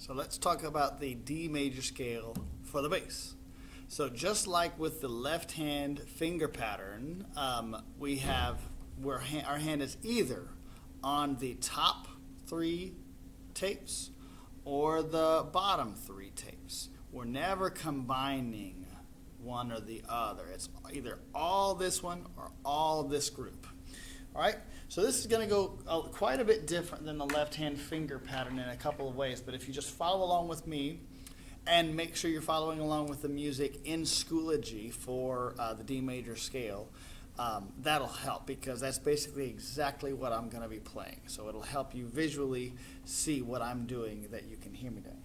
So let's talk about the D major scale for the bass. So just like with the left hand finger pattern, our hand is either on the top 3 tapes or the bottom 3 tapes. We're never combining one or the other. It's either all this one or all this group. All right, so this is going to go quite a bit different than the left-hand finger pattern in a couple of ways, but if you just follow along with me and make sure you're following along with the music in Schoology for the D major scale, that'll help because that's basically exactly what I'm going to be playing. So it'll help you visually see what I'm doing that you can hear me doing.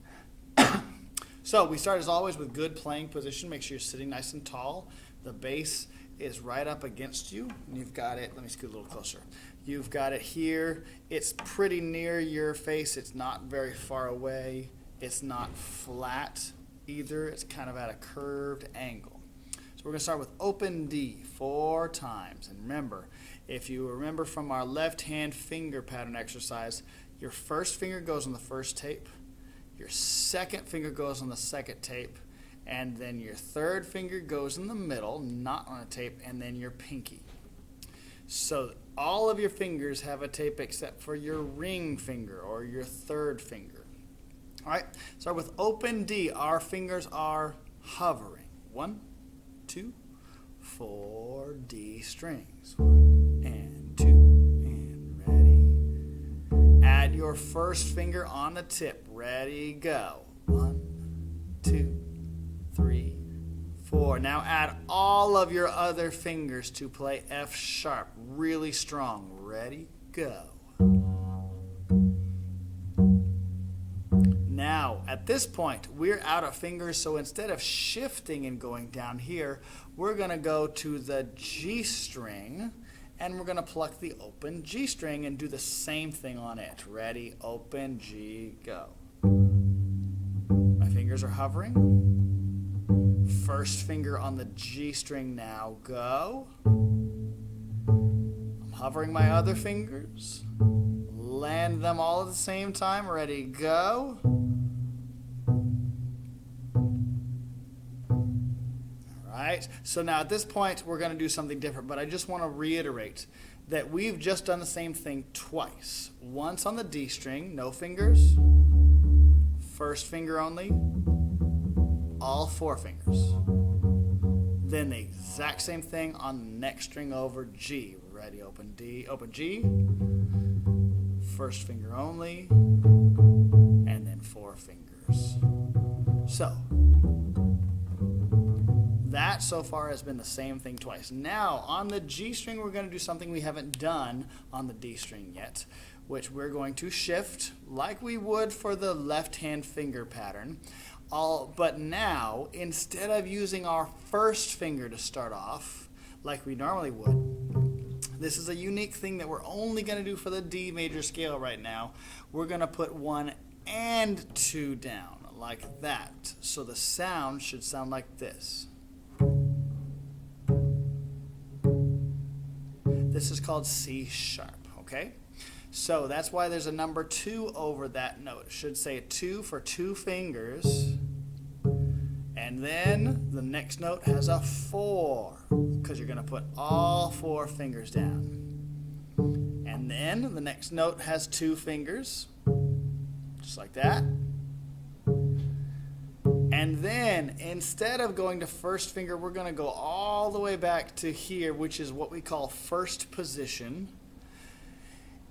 So we start as always with good playing position. Make sure you're sitting nice and tall. The bass is right up against you, and you've got it, let me scoot a little closer. You've got it here. It's pretty near your face. It's not very far away. It's not flat either. It's kind of at a curved angle. So we're going to start with open D 4 times. And remember, if you remember from our left-hand finger pattern exercise, your first finger goes on the first tape, your second finger goes on the second tape, and then your third finger goes in the middle, not on a tape, and then your pinky. So all of your fingers have a tape except for your ring finger or your third finger. All right, start with open D. Our fingers are hovering. 1, 2, 4 D strings. 1 and 2 and ready. Add your first finger on the tip. Ready, go. 1, 2, 3, 4. Now add all of your other fingers to play F sharp, really strong. Ready, go. Now, at this point, we're out of fingers, so instead of shifting and going down here, we're going to go to the G string, and we're going to pluck the open G string and do the same thing on it. Ready, open, G, go. My fingers are hovering. First finger on the G string now, go. I'm hovering my other fingers. Land them all at the same time. Ready, go. All right, so now at this point we're going to do something different, but I just want to reiterate that we've just done the same thing twice. Once on the D string, no fingers. First finger only. All 4 fingers. Then the exact same thing on the next string over G. Ready, open D, open G. First finger only. And then 4 fingers. So, that so far has been the same thing twice. Now, on the G string, we're going to do something we haven't done on the D string yet, which we're going to shift like we would for the left-hand finger pattern. But now, instead of using our first finger to start off, like we normally would, this is a unique thing that we're only going to do for the D major scale right now. We're going to put 1 and 2 down, like that. So the sound should sound like this. This is called C sharp, okay? So that's why there's a number 2 over that note. It should say 2 for 2 fingers. And then the next note has a 4 because you're going to put all 4 fingers down. And then the next note has 2 fingers, just like that. And then instead of going to first finger, we're going to go all the way back to here, which is what we call first position.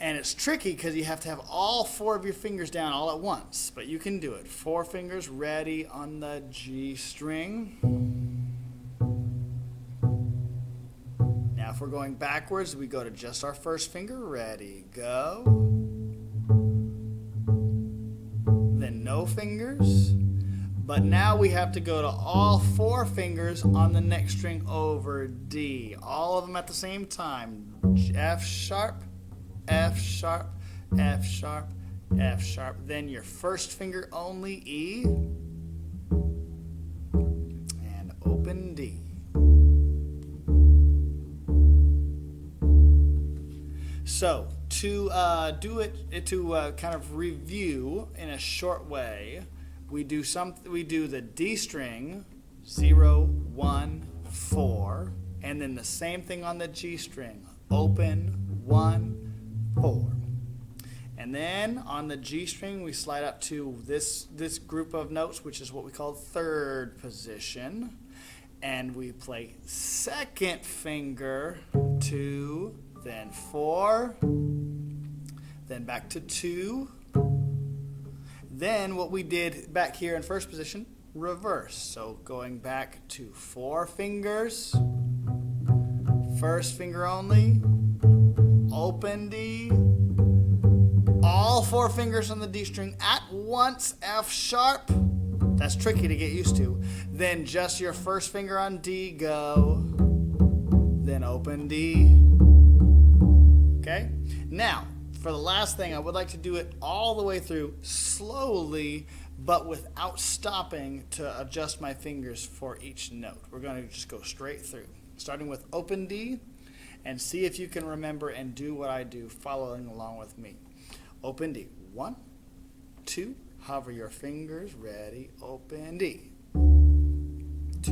And it's tricky because you have to have all 4 of your fingers down all at once, but you can do it. 4 fingers ready on the G string. Now if we're going backwards, we go to just our first finger. Ready, go. Then no fingers. But now we have to go to all 4 fingers on the next string over D. All of them at the same time. F sharp. F sharp, F sharp, F sharp. Then your first finger only, E, and open D. So, to kind of review in a short way, we do the D string 0, 1, 4, and then the same thing on the G string, open 1, 4. And then on the G string, we slide up to this group of notes, which is what we call third position. And we play second finger, 2, then 4, then back to 2. Then what we did back here in first position, reverse. So going back to 4 fingers, first finger only, open D, all 4 fingers on the D string at once, F sharp. That's tricky to get used to. Then just your first finger on D, go. Then open D. Okay? Now, for the last thing, I would like to do it all the way through slowly, but without stopping to adjust my fingers for each note. We're going to just go straight through, starting with open D, and see if you can remember and do what I do, following along with me. Open D. 1, 2, hover your fingers, ready, open D. 2,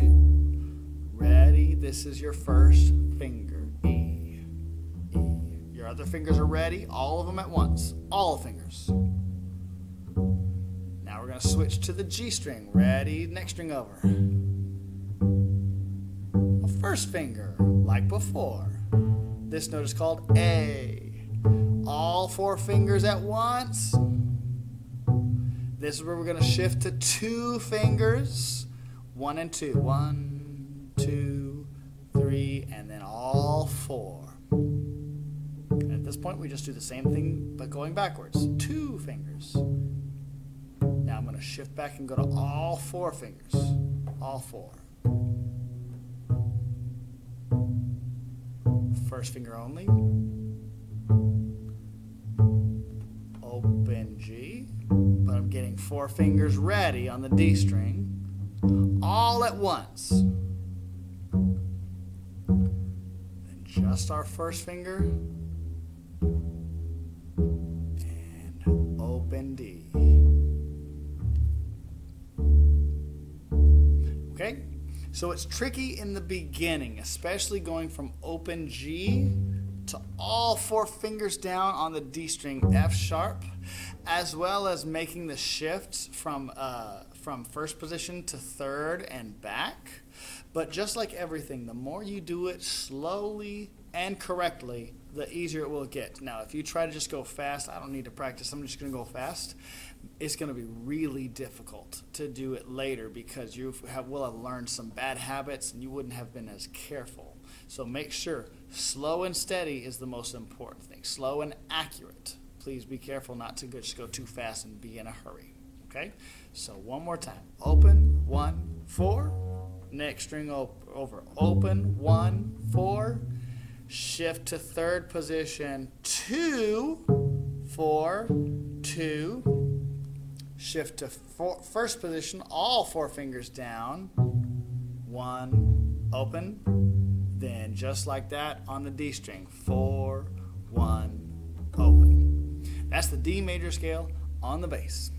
ready, this is your first finger, E, E. Your other fingers are ready, all of them at once, all fingers. Now we're going to switch to the G string, ready, next string over. First finger, like before. This note is called A. All 4 fingers at once. This is where we're going to shift to 2 fingers. 1 and 2. 1, 2, 3, and then all 4. And at this point, we just do the same thing, but going backwards. 2 fingers. Now I'm going to shift back and go to all 4 fingers. All 4. First finger only. Open G. But I'm getting 4 fingers ready on the D string. All at once. Then just our first finger. And open D. Okay? So it's tricky in the beginning, especially going from open G to all 4 fingers down on the D string F sharp, as well as making the shifts from first position to third and back. But just like everything, the more you do it slowly and correctly, the easier it will get. Now, if you try to just go fast, I don't need to practice, I'm just going to go fast. It's going to be really difficult to do it later because you will have learned some bad habits and you wouldn't have been as careful. So make sure slow and steady is the most important thing. Slow and accurate. Please be careful not to just go too fast and be in a hurry. Okay? So one more time. Open, 1, 4. Next string over. Open, 1, 4. Shift to third position, 2, 4, 2. Shift to first position, all 4 fingers down. 1, open. Then just like that on the D string, 4, 1, open. That's the D major scale on the bass.